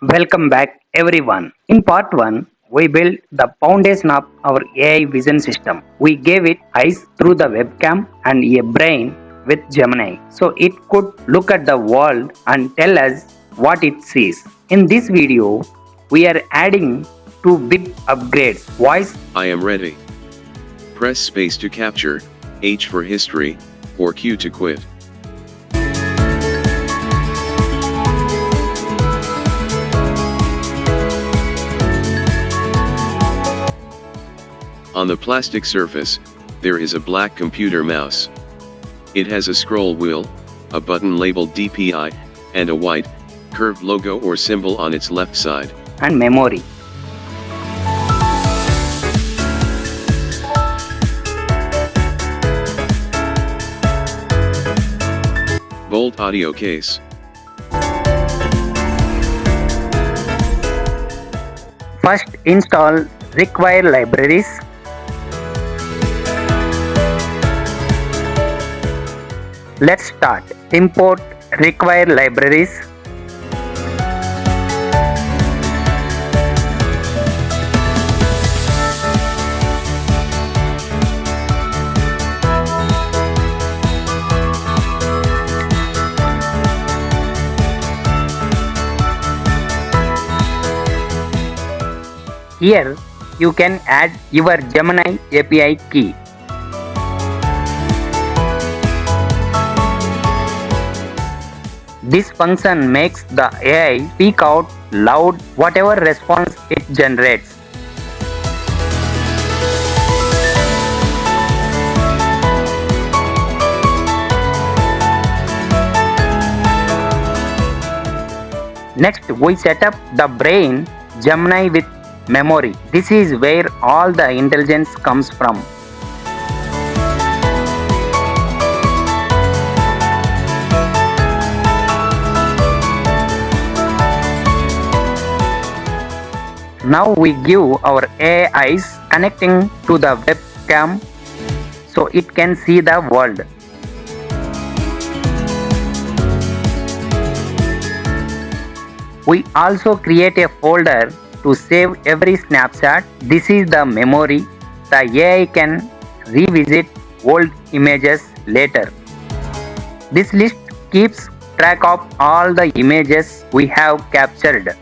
Welcome back everyone. In part 1, we built the foundation of our AI vision system. We gave it eyes through the webcam and a brain with Gemini so it could look at the world and tell us what it sees. In this video, we are adding two big upgrades: voice. I am ready. Press space to capture, H for history, or Q to quit. On the plastic surface, there is a black computer mouse. It has a scroll wheel, a button labeled DPI, and a white, curved logo or symbol on its left side. And memory. Bolt audio case. First, install required libraries. Let's start. Import required libraries. Here you can add your Gemini API key. This function makes the AI speak out loud whatever response it generates. Next, we set up the brain Gemini with memory. This is where all the intelligence comes from. Now we give our AI eyes connecting to the webcam so it can see the world. We also create a folder to save every snapshot. This is the memory. The AI can revisit old images later. This list keeps track of all the images we have captured.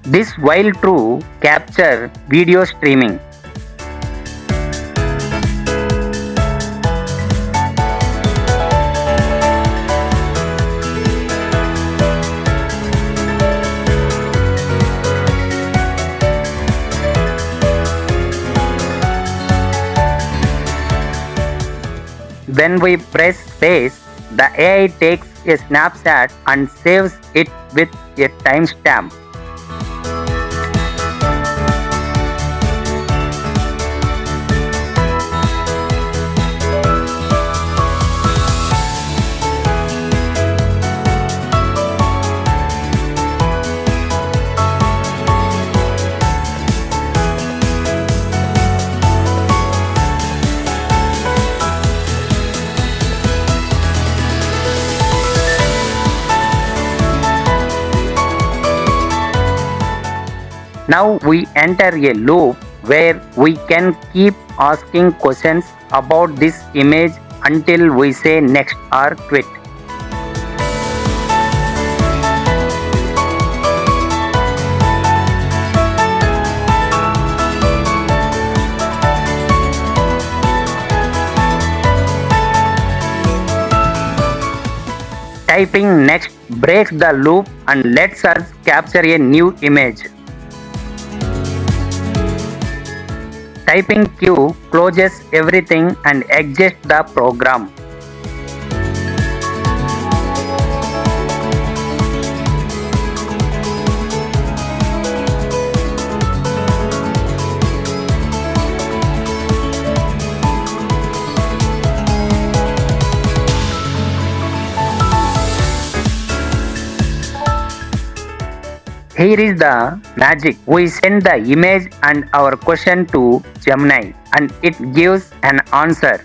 This while true capture video streaming. When we press space, the AI takes a snapshot and saves it with a timestamp. Now we enter a loop where we can keep asking questions about this image until we say next or quit. Typing next breaks the loop and lets us capture a new image. Typing Q closes everything and exits the program. Here is the magic. We send the image and our question to Gemini and it gives an answer.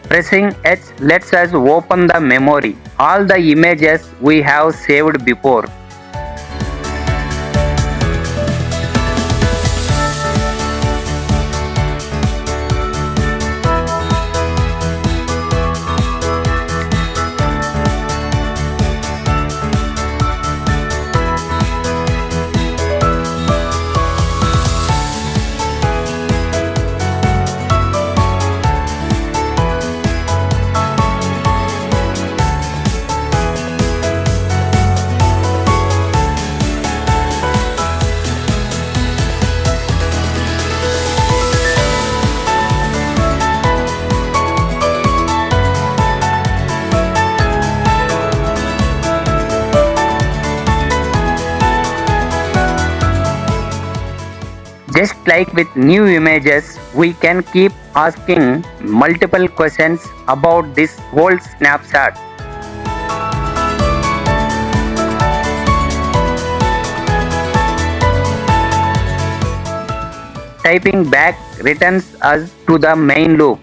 Pressing H lets us open the memory, all the images we have saved before. Just like with new images, we can keep asking multiple questions about this whole snapshot. Typing back returns us to the main loop.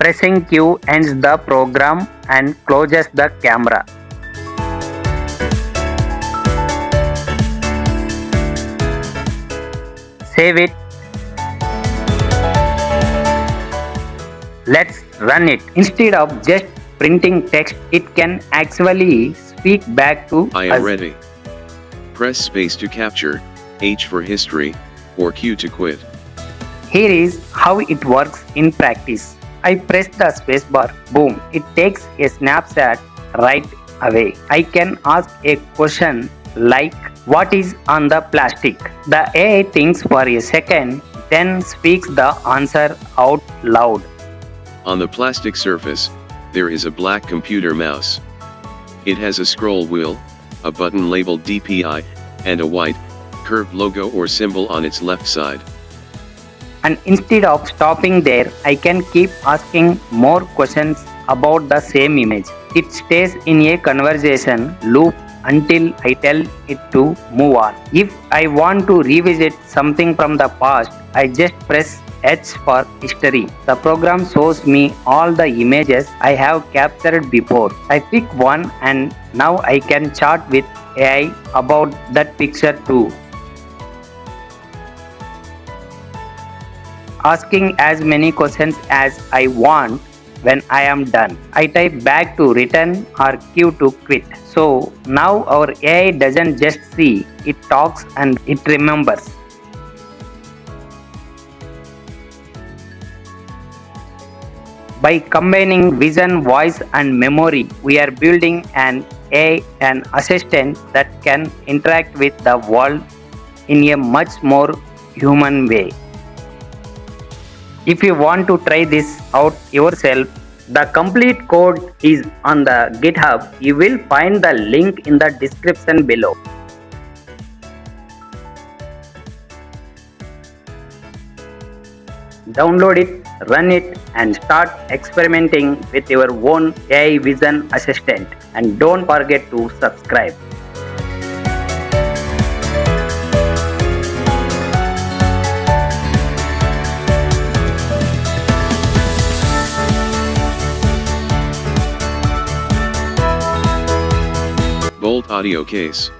Pressing Q ends the program and closes the camera. Save it. Let's run it. Instead of just printing text, it can actually speak back to I us. am ready. Press space to capture, H for history, or Q to quit. Here is how it works in practice. I press the spacebar, boom, it takes a snapshot right away. I can ask a question like, what is on the plastic? The AI thinks for a second, then speaks the answer out loud. On the plastic surface, there is a black computer mouse. It has a scroll wheel, a button labeled DPI, and a white, curved logo or symbol on its left side. And instead of stopping there, I can keep asking more questions about the same image. It stays in a conversation loop until I tell it to move on. If I want to revisit something from the past, I just press H for history. The program shows me all the images I have captured before. I pick one and now I can chat with AI about that picture too, asking as many questions as I want. When I am done, I type back to return or Q to quit. So now our AI doesn't just see, it talks and it remembers. By combining vision, voice and memory, we are building an assistant that can interact with the world in a much more human way. If you want to try this out yourself, the complete code is on the GitHub. You will find the link in the description below. Download it, run it, and start experimenting with your own AI vision assistant. And don't forget to subscribe. built audio case.